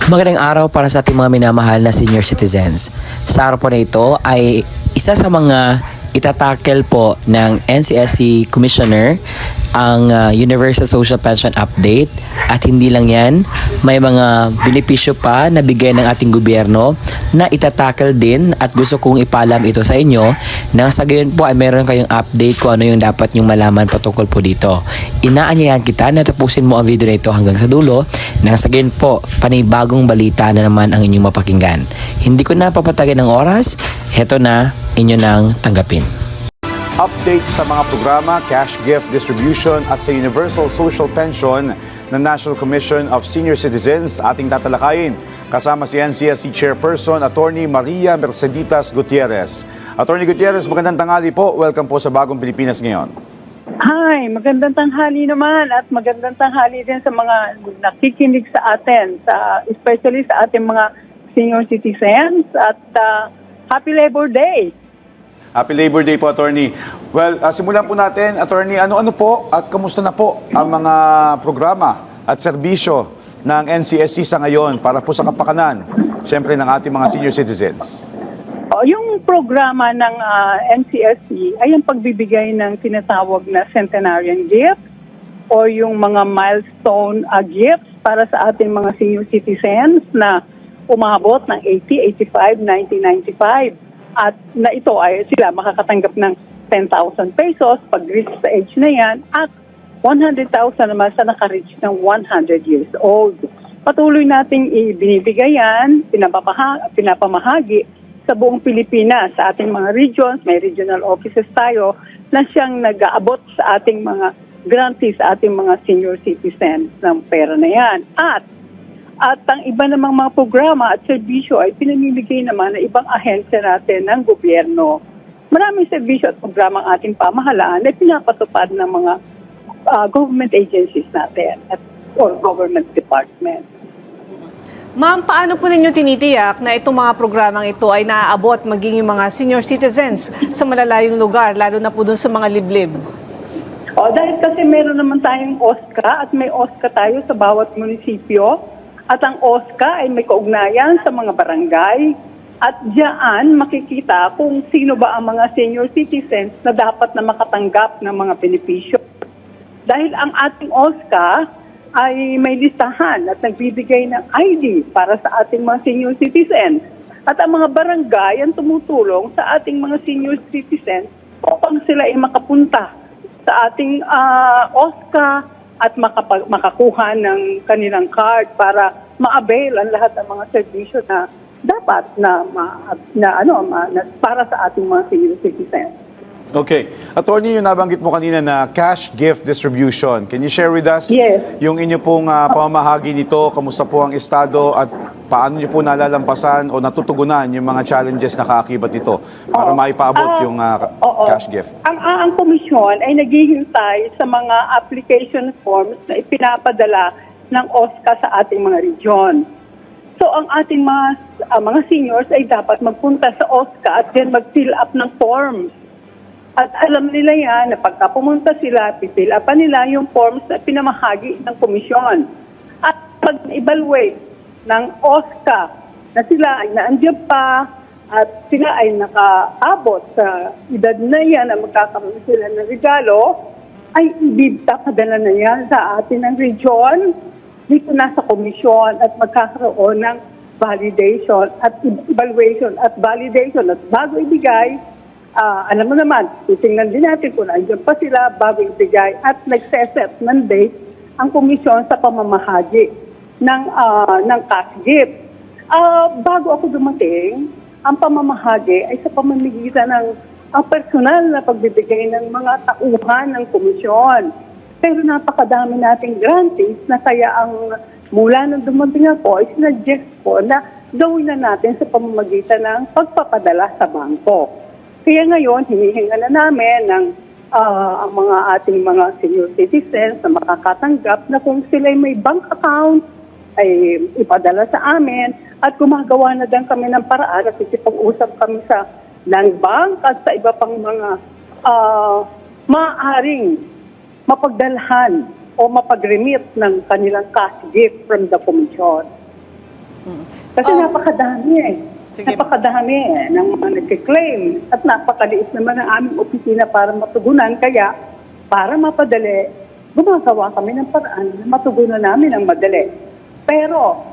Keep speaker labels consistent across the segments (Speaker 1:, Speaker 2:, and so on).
Speaker 1: Magandang araw para sa ating mga minamahal na senior citizens. Sa araw po na ito ay isa sa mga itatakel po ng NCSC Commissioner ang Universal Social Pension Update, at hindi lang yan, may mga benepisyo pa na bigay ng ating gobyerno na itatakel din, at gusto kong ipalam ito sa inyo na sa gayon po ay meron kayong update kung ano yung dapat nyong malaman patungkol po dito. Inaanyayahan kita na tapusin mo ang video na ito hanggang sa dulo nang sa gayon po panibagong balita na naman ang inyong mapakinggan. Hindi ko na papatagan ng oras, heto na, inyo nang tanggapin.
Speaker 2: Updates sa mga programa, cash gift distribution at sa Universal Social Pension ng National Commission of Senior Citizens ating tatalakayin. Kasama si NCSC Chairperson, Attorney Maria Merceditas Gutierrez. Attorney Gutierrez, magandang tanghali po. Welcome po sa Bagong Pilipinas ngayon.
Speaker 3: Hi, magandang tanghali naman at magandang tanghali din sa mga nakikinig sa atin, especially sa ating mga senior citizens, at Happy Labor Day!
Speaker 2: Happy Labor Day po, Attorney. Well, simulan po natin, Attorney, ano-ano po at kamusta na po ang mga programa at serbisyo ng NCSC sa ngayon para po sa kapakanan, siyempre, ng ating mga senior citizens?
Speaker 3: Yung programa ng NCSC ay ang pagbibigay ng tinatawag na centenarian gift o yung mga milestone gifts para sa ating mga senior citizens na umabot ng 80, 85, 90, 95. At na ito ay sila makakatanggap ng 10,000 pesos pag reach sa age na yan, at 100,000 naman sa naka-reach ng 100 years old. Patuloy nating ibinibigay yan, pinapamahagi sa buong Pilipinas, sa ating mga regions. May regional offices tayo na siyang nag-aabot sa ating mga grantees, sa ating mga senior citizens ng pera na yan. At ang iba namang mga programa at serbisyo ay pinamimigay naman ng ibang ahensya natin ng gobyerno. Maraming serbisyo at programa ang ating pamahalaan na pinapatupad ng mga government agencies natin or government departments.
Speaker 4: Ma'am, paano po ninyo tinitiyak na itong mga programang ito ay naaabot maging yung mga senior citizens sa malalayong lugar, lalo na po dun sa mga liblib?
Speaker 3: Dahil kasi meron naman tayong OSCA at may OSCA tayo sa bawat munisipyo. At ang OSCA ay may kaugnayan sa mga barangay, at diyan makikita kung sino ba ang mga senior citizens na dapat na makatanggap ng mga benepisyo. Dahil ang ating OSCA ay may listahan at nagbibigay ng ID para sa ating mga senior citizens. At ang mga barangay ang tumutulong sa ating mga senior citizens upang sila ay makapunta sa ating OSCA at makakuha ng kanilang card para ma-avail ang lahat ng mga serbisyo na dapat na para sa ating mga senior citizens.
Speaker 2: Okay. Attorney, yung nabanggit mo kanina na cash gift distribution. Can you share with us yung inyo pong pamamahagi nito? Kamusta po ang estado at paano nyo po nalalampasan o natutugunan yung mga challenges na kaakibat nito para maipaabot yung cash gift?
Speaker 3: Ang komisyon ay naghihintay sa mga application forms na ipinapadala ng OSCA sa ating mga region. So ang ating mga seniors ay dapat magpunta sa OSCA at then mag-fill up ng forms. At alam nila yan na pagka pumunta sila, pipill upan nila yung forms na pinamahagi ng komisyon. At pag-evaluate ng OSCA na sila ay naandiyan pa at sila ay nakaabot sa edad na yan na magkakaroon sila ng regalo, ay ipapadala na yan sa atin ng region, dito na sa komisyon, at magkakaroon ng validation at evaluation at validation. At bago ibigay, alam mo naman, titingnan din natin kung nandiyan pa sila bago ibigay, at nagseset ng date ang komisyon sa pamamahagi ng cash gift. Bago ako dumating, ang pamamahagi ay sa pamamagitan ng personal na pagbibigay ng mga tauhan ng komisyon. Pero napakadami nating grantees na kaya ang mula nang dumating ako, isinuggest ko na gawin na natin sa pamamagitan ng pagpapadala sa bangko. Kaya ngayon, hinihinga na namin ng ang mga ating mga senior citizens na makakatanggap na kung sila may bank account, ay ipadala sa amin, at gumagawa na din kami ng paraan at isipag-usap kami sa land bank at sa iba pang mga maaaring mapagdalhan o mapag-remit ng kanilang cash gift from the Commission. Kasi napakadami eh.
Speaker 4: Sige.
Speaker 3: Napakadami ng mga nagkiklaim at napakaliit naman ang aming opisina para matugunan. Kaya, para mapadali, gumagawa kami ng paraan na matugunan namin ang madali. Pero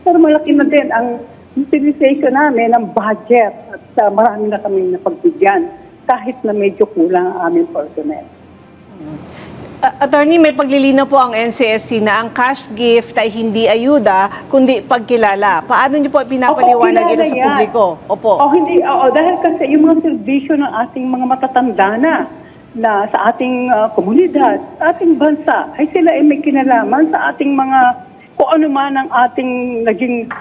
Speaker 3: malaki na din ang utilization namin ng budget at marami na kami napagbigyan kahit na medyo kulang ang aming personnel.
Speaker 4: Attorney, may paglilinaw po ang NCSC na ang cash gift ay hindi ayuda, kundi pagkilala. Paano niyo po pinapaliwanag ito sa publiko? Opo.
Speaker 3: Dahil kasi yung mga serbisyo ng ating mga matatanda na sa ating komunidad, sa ating bansa, ay sila ay may kinalaman sa ating mga, kung ano man ang ating naging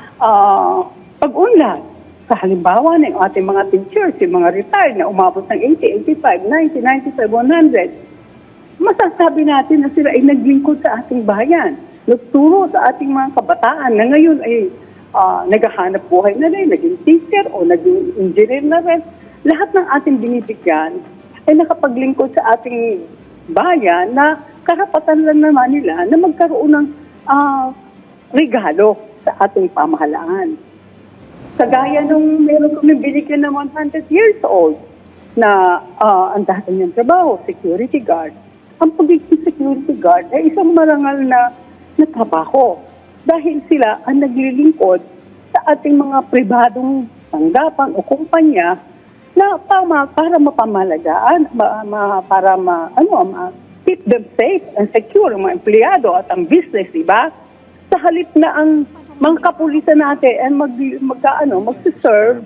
Speaker 3: pag-unlad. Sa halimbawa ng ating mga teachers, yung mga retired na umabot ng 80, 85, 90, 95, 100, masasabi natin na sila ay naglingkod sa ating bayan. Nagturo sa ating mga kabataan na ngayon ay naghahanap buhay na rin, naging teacher o naging engineer na rin. Lahat ng ating binibigyan ay nakapaglingkod sa ating bayan na karapatan lang naman nila na magkaroon ng regalo sa ating pamahalaan. Kagaya nung meron kami binigyan ng 100 years old na ang dati niyang trabaho, security guard. Ang pagiging security guard ay isang marangal na trabaho dahil sila ang naglilingkod sa ating mga pribadong tanggapan o kumpanya na para mapamalagaan, para keep them safe and secure ang mga empleyado at ang business, diba? Sa halip na ang mga kapulisan natin ay magsiserve,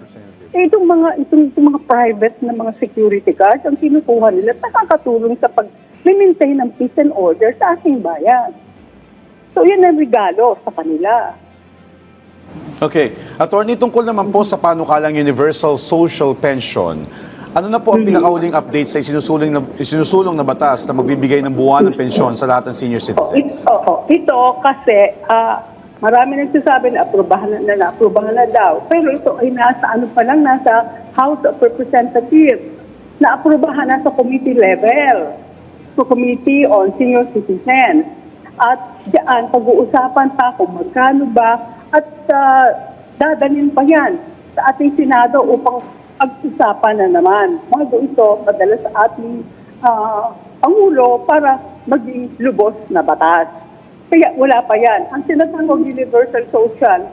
Speaker 3: itong mga private na mga security guards ang kinukuha nila at nakakatulong sa pag-maintain ng peace and order sa ating bayan. So, yan ang regalo sa kanila.
Speaker 2: Okay. Attorney, tungkol naman po sa panukalang Universal Social Pension, ano na po ang pinakahuling update sa isinusulong na batas na magbibigay ng buwan ng pensyon sa lahat ng senior citizens?
Speaker 3: Ito kasi marami nagsasabi na aprubahan na daw. Pero ito ay nasa House of Representatives. Na-aprubahan na sa committee level. So Committee on Senior Citizens. At diyan, pag-uusapan pa kung magkano ba at dadalhin pa yan sa ating Senado upang pag-usapan na naman. Bago ito, padala sa ating Pangulo para maging lubos na batas. Kaya wala pa yan. Ang sinasangong Universal Social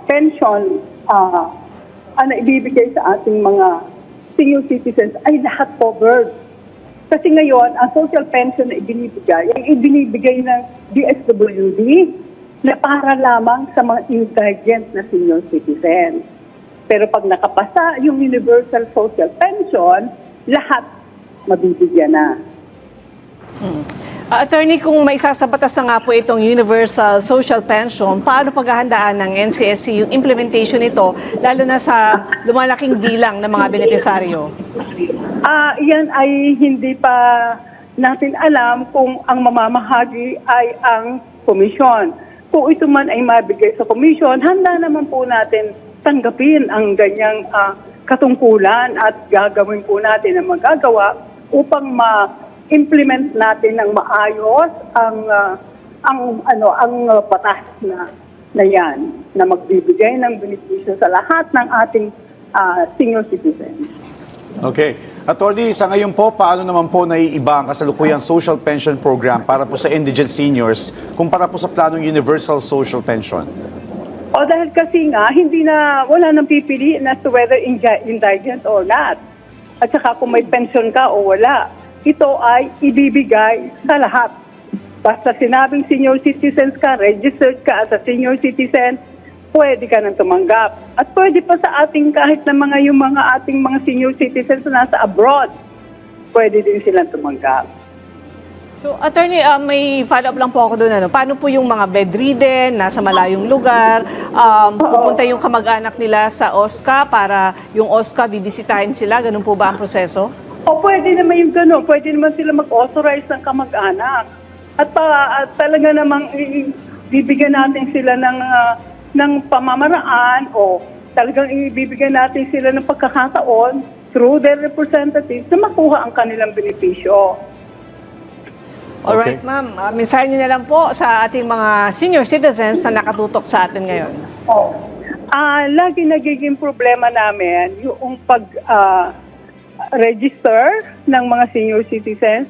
Speaker 3: Pension na ibibigay sa ating mga senior citizens ay lahat covered. Kasi ngayon, ang social pension na ibinibigay ng DSWD na para lamang sa mga indigent na senior citizens. Pero pag nakapasa yung Universal Social Pension, lahat mabibigyan na.
Speaker 4: Attorney, kung may sasabatas na nga po itong Universal Social Pension, paano paghahandaan ng NCSC yung implementation nito, lalo na sa lumalaking bilang ng mga benepisaryo?
Speaker 3: Yan ay hindi pa natin alam kung ang mamamahagi ay ang komisyon. Kung ito man ay mabigay sa komisyon, handa naman po natin tanggapin ang ganyang katungkulan at gagawin po natin ang magagawa upang ma-implement natin ng maayos ang batas na yan na magbibigay ng benepisyo sa lahat ng ating senior citizens.
Speaker 2: Okay. Attorney, sa ngayon po, paano naman po naiiba ang kasalukuyang social pension program para po sa indigent seniors kumpara po sa planong Universal Social Pension?
Speaker 3: Dahil kasi nga, wala nang pipiliin as to whether indigent or not. At saka kung may pension ka o wala, ito ay ibibigay sa lahat. Basta sinabing senior citizens ka, registered ka as a senior citizen, pwede ka nang tumanggap. At pwede pa sa ating kahit na yung mga ating mga senior citizens na nasa abroad, pwede din silang tumanggap.
Speaker 4: So, Attorney, may follow-up lang po ako doon. Paano po yung mga bedridden, nasa malayong lugar, pupunta yung kamag-anak nila sa OSCA para yung OSCA bibisitahin sila? Ganun po ba ang proseso?
Speaker 3: Pwede naman yung gano'n. Pwede naman sila mag-authorize ng kamag-anak. At talaga namang bibigyan natin sila ng pamamaraan o talagang ibibigyan natin sila ng pagkakataon through their representatives na makuha ang kanilang benepisyo.
Speaker 4: Alright,
Speaker 2: Okay.
Speaker 4: ma'am. Mensahe niyo na lang po sa ating mga senior citizens na nakatutok sa atin ngayon.
Speaker 3: Lagi nagiging problema namin yung pag-register ng mga senior citizens.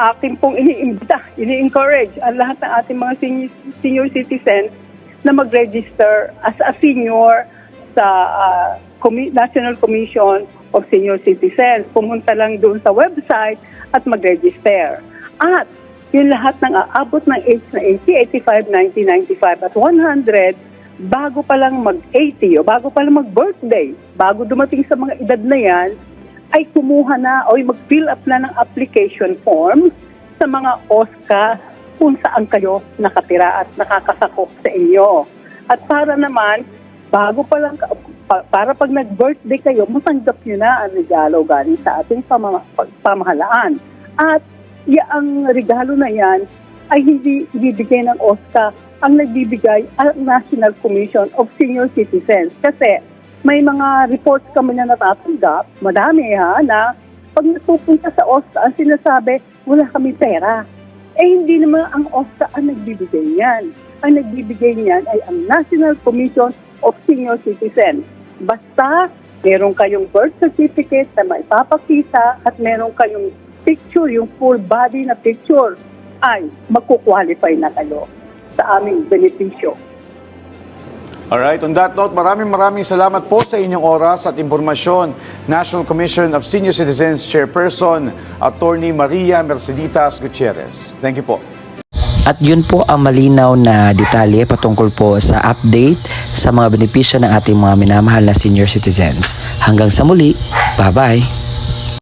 Speaker 3: Akin pong ini-encourage ang lahat ng ating mga senior citizens na mag-register as a senior sa National Commission of Senior Citizens. Pumunta lang doon sa website at mag-register. At yung lahat ng aabot ng age na 80, 85, 90, 95 at 100, bago pa lang mag-80 o bago pa lang mag-birthday, bago dumating sa mga edad na yan, ay kumuha na o mag-fill up na ng application form sa mga OSCA kung saan kayo nakatira at nakakasakop sa inyo. At para naman, bago pa lang, para pag nag-birthday kayo, matanggap nyo na ang regalo galing sa ating pamahalaan. At ang regalo na yan ay hindi ibibigay ng OSCA, ang nagbibigay ang National Commission of Senior Citizens. Kasi may mga reports kami na natatanggap, madami na pag natupunta sa OSCA, ang sinasabi, wala kami pera. Hindi naman ang OSCA ang nagbibigay niyan. Ang nagbibigay niyan ay ang National Commission of Senior Citizens. Basta meron kayong birth certificate na maipapakita at meron kayong picture, yung full body na picture, ay magkukwalify na kayo sa aming benepisyo.
Speaker 2: Alright, on that note, maraming salamat po sa inyong oras at impormasyon. National Commission of Senior Citizens Chairperson, Attorney Maria Merceditas Gutierrez. Thank you po.
Speaker 1: At yun po ang malinaw na detalye patungkol po sa update sa mga benepisyo ng ating mga minamahal na senior citizens. Hanggang sa muli, bye-bye!